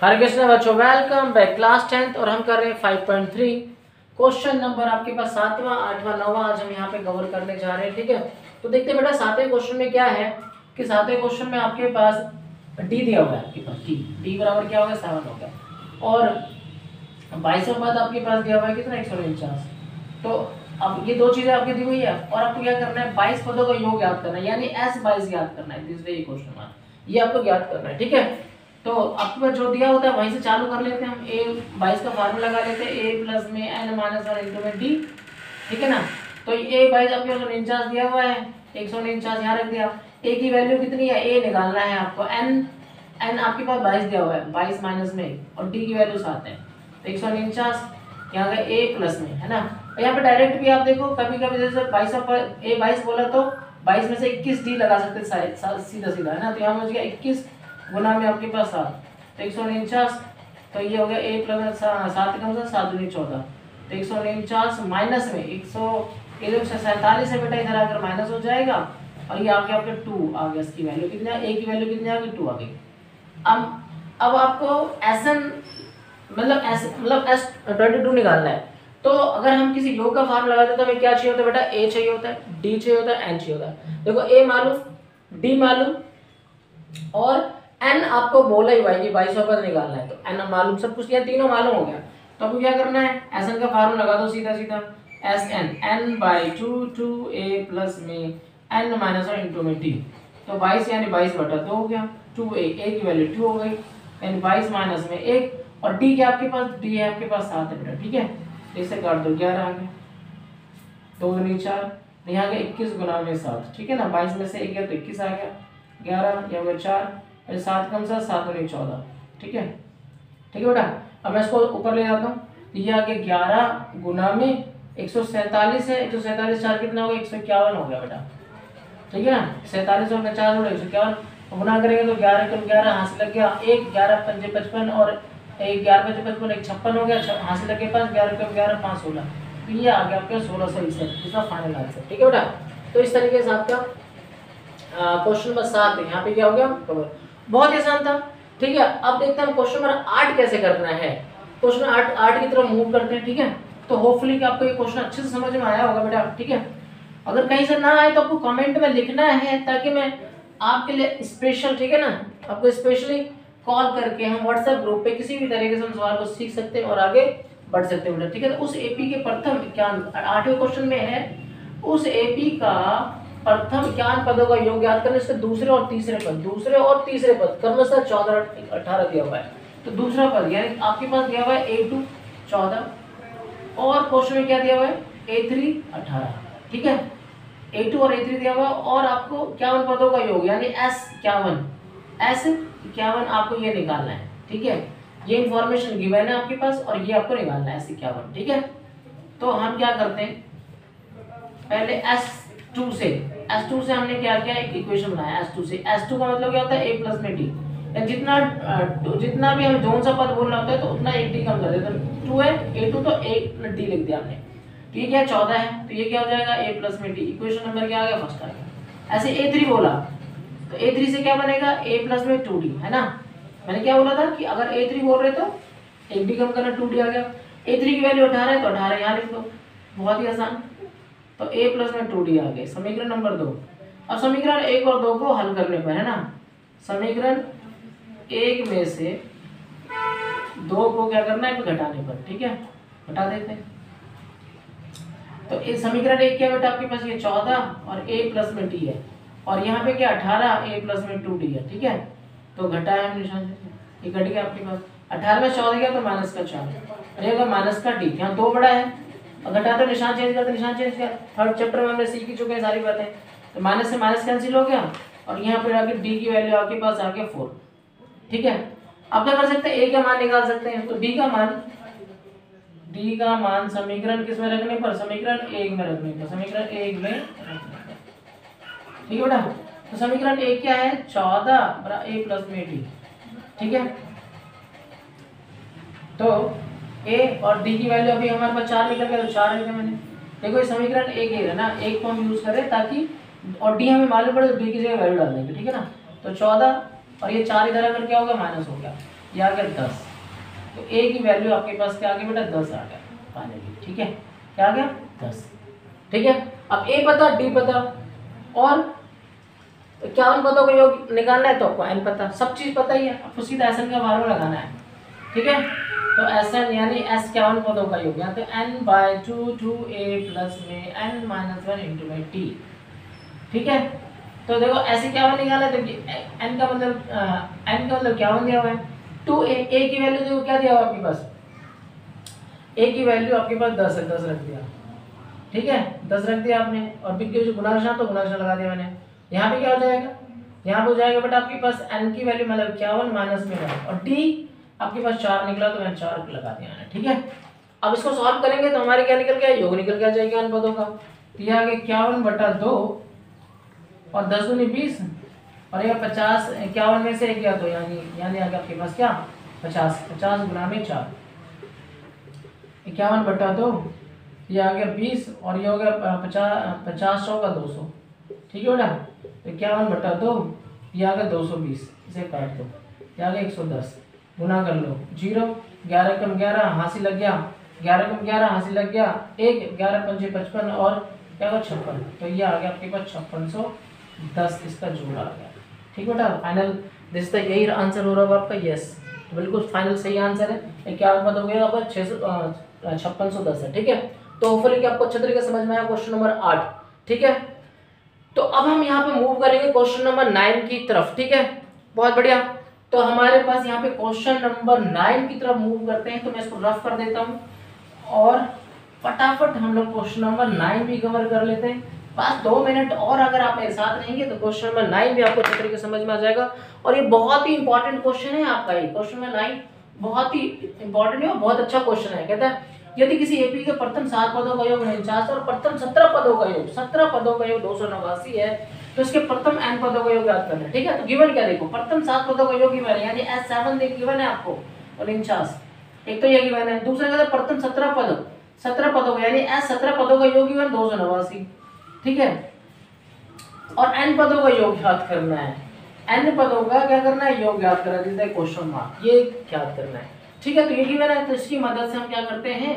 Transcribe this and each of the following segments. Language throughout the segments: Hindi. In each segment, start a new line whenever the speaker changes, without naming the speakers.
हरे कृष्ण बच्चों, वेलकम बैक क्लास 10th और हम कर रहे हैं 5.3 क्वेश्चन नंबर आपके पास 7वां 8वां 9वां आज हम यहाँ पे कवर करने जा रहे हैं। ठीक है, तो देखते हैं बेटा 7वें क्वेश्चन में क्या है कि 7वें क्वेश्चन में आपके पास डी दिया हुआ है, आपके पास डी बराबर क्या होगा 7 हो गया और 22वां पद आपके पास दिया हुआ है कितना 149। तो अब ये दो चीजें आपकी दी हुई है और आपको क्या करना है 22 पदों का योग याद करना है, यानी S22 याद करना है। दिस वे ये क्वेश्चन मार्क ये आपको याद करना है। ठीक है, तो आपके पास जो दिया होता है वहीं से चालू कर लेते हैं हम। A22 का फार्मूला लगा लेते हैं A प्लस में n माइनस 1 इंटू में D। ठीक है ना, तो A22 आपके पास 149 दिया हुआ है, 149 यहाँ रख दिया। A की वैल्यू कितनी है, A निकालना है आपको, n आपके पास 22 दिया हुआ है, 22 माइनस में और D की वैल्यू 7 है, तो 149 यहाँ का A प्लस में है ना। यहाँ पे डायरेक्ट भी आप देखो, कभी कभी जैसे 22 पर A22 बोला तो 22 में से 21 D लगा सकते सीधा सीधा है ना, तो यहाँ हो गया 21 गुना में आपके पास 7, तो 149, तो ये हो गया A प्लस 7 कम से 7 दूनी 14, तो 149 माइनस में 147 है बेटा, इधर आकर माइनस हो जाएगा और ये आ गया आपके 2 आ गया। इसकी वैल्यू कितनी है, A की वैल्यू कितनी आ गई 2 आ गई। अब आपको SN मतलब S22 निकालना है। तो अगर हम किसी योग का फार्मूला लगाते हैं तो हमें क्या चाहिए होता है बेटा, A चाहिए होता है, D चाहिए होता है, N चाहिए होता है। देखो A मालूम, D मालूम और n आपको बोला ही हुआ है कि 22 पद निकालना है, तो n मालूम, सब कुछ ये तीनों मालूम हो गया। तो आपको क्या करना है, Sn का फार्मूला लगा दो सीधा सीधा, Sn n/2 2a प्लस में n माइनस 1 इंटू में d, तो 22 यानी 22/2 हो गया, 2a की वैल्यू 2 हो गई, यानी 22 माइनस में 1 और d क्या आपके पास, d है आपके पास 7 है बेटा। ठीक है, इसे काट दो 11 आ गया, 2 दूनी 4, यहाँ गया 21 गुना में 7। ठीक है ना, 22 में से 1 गया तो 21 आ गया, 11 या 4 7 कम से 7 और 14। ठीक है, ठीक है बेटा। अब मैं इसको ऊपर ले जाता हूँ, ये आगे 11 गुना में 147 है, 147 4 कितना होगा 151 हो गया बेटा। ठीक है ना, 47 और 50 और 151 गुना करेंगे तो 11 को 11 हाथ से लग गया, 1 11 5 55 और 1 11 5 55 1 56 हो गया, हाथ से लग गया 5 11 को 11 5 16, तो ये आ गया आपका 1661 इसका फाइनल आंसर। ठीक है बेटा, तो इस तरीके से आपका क्वेश्चन नंबर 7 है, यहाँ पे क्या हो गया कवर, बहुत ही आसान था। ठीक है, अब देखते हैं क्वेश्चन नंबर 8 कैसे करना है। क्वेश्चन 8 की तरफ मूव करते हैं। ठीक है, तो होपफुली कि आपको ये क्वेश्चन अच्छे से समझ में आया होगा बेटा। ठीक है, अगर कहीं से ना आए तो आपको कमेंट में लिखना है, ताकि मैं आपके लिए स्पेशल, ठीक है ना, आपको स्पेशली कॉल करके हम व्हाट्सएप ग्रुप पे किसी भी तरीके से हम सवाल को सीख सकते हैं और आगे बढ़ सकते हैं बेटा। ठीक है, तो उस एपी के प्रथम ज्ञान 8वें क्वेश्चन में है, उस एपी का प्रथम ज्ञान पदों का योग याद करना, इसके दूसरे और तीसरे पद क्रमशः 14 18 दिया हुआ है। तो दूसरा पद यानी आपके पास दिया हुआ है A2 14 और क्वेश्चन में क्या दिया हुआ है A3 18। ठीक है, A2 और A3 दिया हुआ और आपको 51 पदों का योग यानी S51 आपको ये निकालना है। ठीक है, ये इंफॉर्मेशन गिवन है आपके पास और ये आपको निकालना है S51। ठीक है, तो हम क्या करते हैं, पहले S2 से हमने क्या किया, एक इक्वेशन बनाया S2 से। S2 का मतलब क्या होता है A प्लस में D, जितना भी हमें जोन सा पद बोलना होता है तो उतना एक D कम कर देते हैं। 2 है A2 तो 1 D लिख दिया आपने, तो ये क्या 14 है, तो ये क्या हो जाएगा A प्लस में D, इक्वेशन नंबर क्या आ गया फर्स्ट आ गया। ऐसे A3 बोला तो A3 से क्या बनेगा A प्लस में 2D है ना। मैंने क्या बोला था कि अगर A3 बोल रहे तो 1D कम करना 2D आ गया। A3 की वैल्यू 18 है तो 18 यहाँ लिख दो, बहुत ही आसान। तो A प्लस में 2D आ गए, समीकरण नंबर 2। अब समीकरण 1 और 2 को हल करने पर है ना, समीकरण 1 में से 2 को क्या करना है घटाने पर। ठीक है, घटा देते हैं। तो इस समीकरण 1 क्या बेटा आपके पास ये 14 और A प्लस में D है और यहाँ पे क्या 18 A प्लस में 2D है। ठीक है, तो घटाया निशान से, ये घट गया आपके पास, 18 में 14 गया तो माइनस का 4 रहेगा, माइनस का D, यहाँ 2 बड़ा है और घटाते निशान चेंज करते, निशान चेंज किया। थर्ड चैप्टर में हमने सीख ही चुके हैं सारी बातें, तो माइनस से माइनस कैंसिल हो गया और यहाँ पे आके D की वैल्यू आपके पास आ गया 4। ठीक है, अब क्या कर सकते हैं, A का मान निकाल सकते हैं, तो D का मान समीकरण किस में रखने पर, समीकरण 1 में रखने पर, समीकरण 1 में। ठीक है बेटा, तो समीकरण 1 क्या है 14 बराबर A प्लस में D। ठीक है, तो A और D की वैल्यू अभी हमारे पास 4 निकल गया, तो 4 लिखा मैंने। देखो ये समीकरण 1 है ना, 1 को हम यूज करें ताकि, और D हमें मालूम पड़े तो D की जगह वैल्यू डाल देंगे। ठीक है ना, तो 14 और ये 4 इधर अगर क्या होगा माइनस हो गया, ये आ गया 10। तो ए की वैल्यू आपके पास क्या आ गया बेटा 10 आ गया फाइनली। ठीक है, क्या आ गया 10। ठीक है, अब ए पता डी पता और 51 पदों का योग निकालना है तो आपको n पता, सब चीज पता ही है, आपको सीधा एस एन का फार्मूला लगाना है। ठीक है, तो एस एन यानी एस 51 पदों का योग यहाँ तो n/2 2a प्लस में n-1 इंटू में t। ठीक है, तो देखो ऐसे 51 निकाला तो n का मतलब 51 दिया हुआ है। 2a a की वैल्यू देखो क्या दिया हुआ आपके पास, a की वैल्यू आपके पास 10 है, 10 रख दिया। ठीक है, 10 रख दिया आपने और b के जो गुणा निशान तो गुणा निशान लगा दिया मैंने। यहाँ पे क्या हो जाएगा, यहाँ पे हो जाएगा बेटा आपके पास n की वैल्यू मतलब 51 माइनस में 1 और d आपके पास 4 निकला तो मैंने 4 लगा दिया है। ठीक है, अब इसको सॉल्व करेंगे तो हमारे क्या निकल गया, योग निकल गया जाएगा n पदों का। तो ये आ गया 51/2 और 10 दूनी 20 और ये 50 51 में से 1 गया तो यानी आ गया आपके पास क्या 50 50 गुना में 4 51/2 ये आ गया 20 और ये हो गया 50 100 का 200। ठीक है बेटा, तो 51/2 ये आ गया 220, इसे काट दो, ये आ गया 110 गुना कर लो 0 11 कम 11 हासी लग गया, 11 कम 11 हासी लग गया 1 11 पंजे 55 और क्या होगा 56। तो ये आ गया आपके पास 5610 इसका जोड़ आ गया। ठीक बेटा, फाइनल दिस तक यही आंसर हो रहा होगा आपका। यस, तो बिल्कुल फाइनल सही आंसर है। क्या बात हो गया आपका 5610 है। ठीक है, तो होपफुली कि आपको अच्छे तरीके से समझ में आया क्वेश्चन नंबर 8। ठीक है, तो अब हम यहाँ पे मूव करेंगे क्वेश्चन नंबर 9 की तरफ। ठीक है, बहुत बढ़िया। तो हमारे पास यहाँ पे क्वेश्चन नंबर 9 की तरफ मूव करते हैं, तो मैं इसको रफ कर देता हूँ और फटाफट हम लोग क्वेश्चन नंबर 9 भी कवर कर लेते हैं। बस 2 मिनट और अगर आप मेरे साथ रहेंगे तो क्वेश्चन नंबर 9 भी आपको अच्छे तरीके से समझ में आ जाएगा। और ये बहुत ही इंपॉर्टेंट क्वेश्चन है आपका, ये क्वेश्चन नंबर 9 बहुत ही इंपॉर्टेंट है और बहुत अच्छा क्वेश्चन है। कहता है यदि किसी एपी के प्रथम 7 पदों का योग 49 और प्रथम 17 पदों का योग 289 है तो इसके प्रथम n पदों का योग याद करना है। ठीक है, तो गिवन क्या देखो, प्रथम 7 पदों का योग गिवन है यानी S7 गिवन है आपको 49, एक तो ये गिवन है। दूसरा कहता है प्रथम 17 पदों का यानी S17 पदों का योग गिवन 289। ठीक है, और n पदों का योग याद करना है, n पदों का क्या करना है, योग याद करना है, क्वेश्चन मार्क ये याद करना है। ठीक है, तो ये गिवन है तो इसकी मदद से हम क्या करते हैं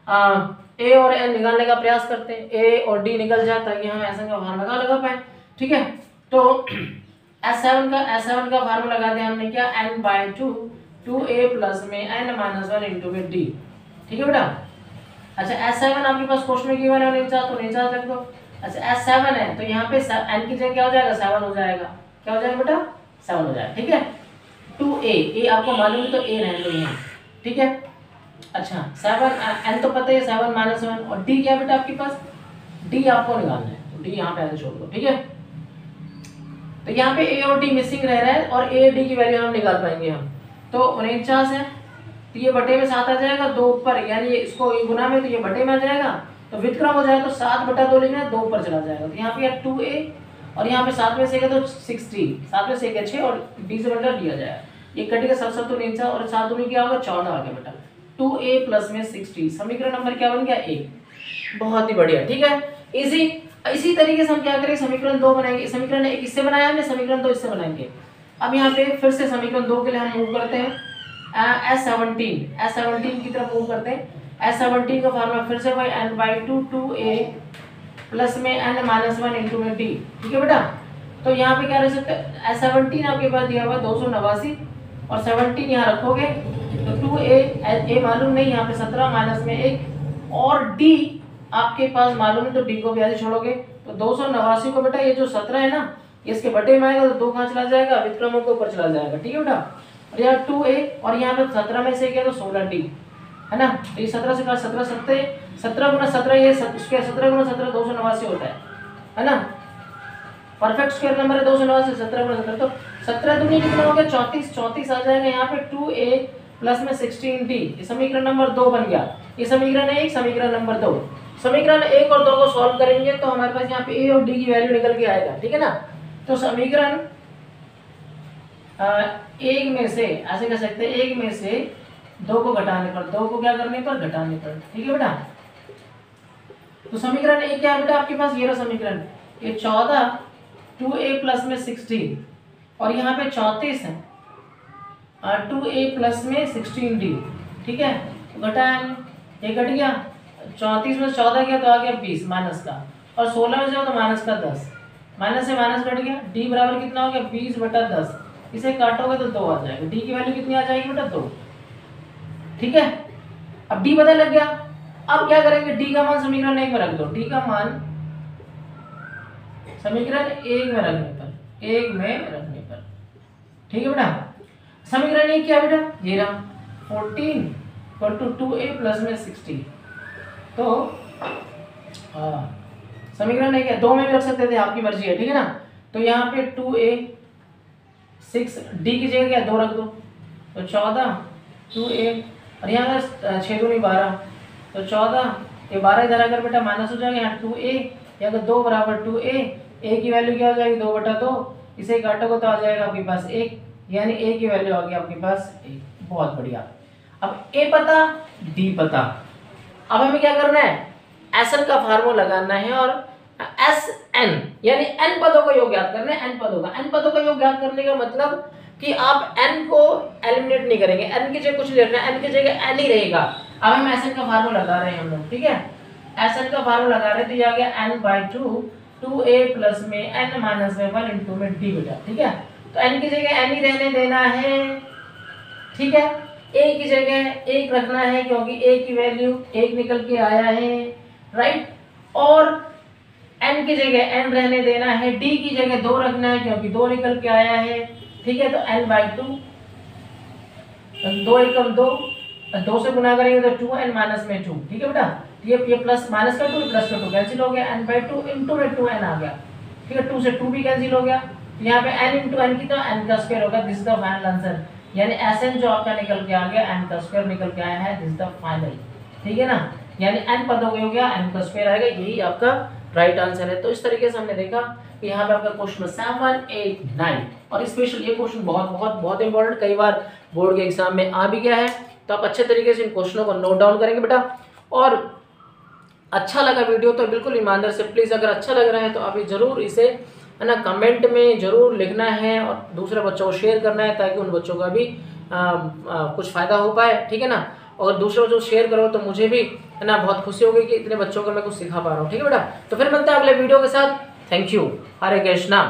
a और n निकालने का प्रयास करते हैं। a और d निकल जाए ताकि हम ऐसा का फार्मूला लगा पाए। ठीक है, तो S7 का फार्मूला लगा दिया हमने क्या n/2 2a प्लस में n-1 इंटू में d। ठीक है बेटा, अच्छा S7 आपके पास क्वेश्चन में गिवन है, नहीं चाह तो नहीं चाह रख दो। अच्छा S7 है तो यहाँ पे n की जगह क्या हो जाएगा 7 हो जाएगा, क्या हो जाएगा बेटा 7 हो जाएगा। ठीक है, 2a आपको मालूम है तो a रहने दो यहाँ। ठीक है, अच्छा 7 n तो पता है 7 माइनस 1 और d क्या बेटा आपके पास, d आपको निकालना है तो d यहाँ पे ऐसे छोड़ दो। ठीक है, तो यहाँ पे a और d मिसिंग रह रहा है और a d की वैल्यू हम निकाल पाएंगे हम। तो 49 है तो ये बटे में 7 आ जाएगा, 2 ऊपर यानी इसको ये गुना में तो ये बटे में आ जाएगा, तो व्युत्क्रम हो जाएगा तो 7/2 लिखना है, 2 ऊपर चला जाएगा। तो यहाँ पे 2a और यहाँ पे 7 में से तो 60, 7 में से 6 और d से बटा दिया जाएगा, ये कटेगा 7 तो 9 और 7 दूनी क्या होगा 14 आ गया बेटा। 2a प्लस में 60 समीकरण नंबर क्या बन गया 1। बहुत ही बढ़िया। ठीक है, इसी तरीके से हम क्या करेंगे समीकरण 2 बनाएंगे। समीकरण 1 इससे बनाया हमने, समीकरण 2 इससे बनाएंगे। अब यहाँ पे फिर से समीकरण 2 के लिए हम मूव करते हैं S17 की तरफ मूव करते हैं। S17 का फार्मूला फिर से वही n/2 2a प्लस में n-1 इंटू में d। ठीक है बेटा, तो यहाँ पे क्या रह सकता है S17 आपके पास दिया हुआ 289 और 17 यहाँ रखोगे तो 2a मालूम नहीं, यहाँ पे 17 माइनस में 1 और d आपके पास मालूम है तो d को भी ऐसे छोड़ोगे तो 289 को बेटा ये जो 17 है ना इसके बटे में आएगा तो 2 कहाँ चला जाएगा, व्युत्क्रमों के ऊपर चला जाएगा। ठीक है बेटा, और यहाँ 2a और यहाँ पे 17 में से क्या तो 16d है ना, तो ये 17 से 17 गुना 17 ये 17 गुना 17 289 होता है ना, परफेक्ट स्क्वायर नंबर है 289 17 गुना 17 तो 17 दूनी कितना हो गया 34 आ जाएगा। यहाँ पे 2a प्लस में 16d ये समीकरण नंबर 2 बन गया। ये समीकरण 1 समीकरण नंबर 2, समीकरण 1 और 2 को सॉल्व करेंगे तो हमारे पास यहाँ पे a और d की वैल्यू निकल के आएगा। ठीक है ना, तो समीकरण 1 में से ऐसे कह सकते हैं 1 में से 2 को घटाने पर 2 को क्या करने पर घटाने पर। ठीक है बेटा, तो समीकरण 1 क्या है बेटा आपके पास, ये रहा समीकरण, ये 14 2a प्लस में 16 और यहाँ पे 34 है 2a प्लस में 16d, ठीक है, घटा n, ये घट गया, 34 में 14 गया तो आ गया 20 माइनस का, और 16 में जाओ तो माइनस का 10, माइनस से माइनस घट गया, d बराबर कितना हो गया 20/10, इसे काटोगे तो 2 आ जाएगा, d की वैल्यू कितनी आ जाएगी बेटा 2, ठीक है। अब d पता लग गया, अब क्या करेंगे, d का मान समीकरण 1 में रख दो, d का मान समीकरण 1 में रखने पर, ठीक है बेटा। समीकरण 1 क्या बेटा, ये रहा 14 = 2a प्लस में 60, तो समीकरण 1 है, 2 में भी रख सकते थे, आपकी मर्जी है, ठीक है ना। तो यहाँ पे 2a 6, d की जगह क्या 2 रख दो, तो 14 2a, और यहाँ 6 दूनी 12, तो 14, ये 12 इधर अगर बेटा माइनस हो जाएगा, यहाँ 2a, यहाँ 2 बराबर 2a, a की वैल्यू क्या हो जाएगी 2/2, इसे काटोगे तो आ जाएगा आपके पास 1, यानी a की वैल्यू आ गई आपके पास 1, बहुत बढ़िया। अब a पता d पता, अब हमें क्या करना है, SN का फार्मूला लगाना है, और SN यानी n पदों का योग ज्ञात करना है, n पदों का योग ज्ञात करने का मतलब कि आप n को एलिमिनेट नहीं करेंगे, n की जगह कुछ ले रहे हैं, n की जगह n ही रहेगा। अब हम SN का फार्मूला लगा रहे हैं हम लोग, ठीक है, SN का फार्मूला लगा रहे हैं, तो ये आ गया n/2 2a प्लस में n माइनस में 1 इंटू में d बेटा, ठीक है। तो n की जगह n ही रहने देना है, ठीक है, a की जगह 1 रखना है क्योंकि a की वैल्यू 1 निकल के आया है, राइट, और n की जगह n रहने देना है, d की जगह 2 रखना है क्योंकि 2 निकल के आया है, ठीक है। तो n/2, 2 एकम 2, 2 से गुना करेंगे तो 2n माइनस में 2, ठीक है बेटा, ये प्लस माइनस का 2 प्लस का 2 कैंसिल हो गया, n/2 इंटू में 2n आ गया, ठीक है, 2 से 2 भी कैंसिल हो गया, तो यहाँ पे n इंटू n की तो n का स्क्वायर होगा, this is the final answer, यानी SN जो आपका निकल के आ गया n का स्क्वायर निकल के आया है, दिस इज द फाइनल, ठीक है ना, यानी n पदों का हो गया, n का स्क्वायर आएगा, यही आपका राइट आंसर है। तो इस तरीके से हमने देखा कि यहाँ पे आपका क्वेश्चन 7, 8, 9, और स्पेशल ये क्वेश्चन बहुत बहुत बहुत इंपॉर्टेंट, कई बार बोर्ड के एग्जाम में आ भी गया है, तो आप अच्छे तरीके से इन क्वेश्चनों को नोट डाउन करेंगे बेटा। और अच्छा लगा वीडियो तो बिल्कुल ईमानदार से प्लीज़, अगर अच्छा लग रहा है तो आप जरूर इसे है ना कमेंट में ज़रूर लिखना है, और दूसरे बच्चों को शेयर करना है ताकि उन बच्चों का भी कुछ फ़ायदा हो पाए, ठीक है ना। और दूसरे बच्चों को शेयर करो तो मुझे भी है ना बहुत खुशी होगी कि इतने बच्चों को मैं कुछ सिखा पा रहा हूँ, ठीक है बेटा। तो फिर मिलते हैं अगले वीडियो के साथ, थैंक यू, हरे कृष्णा।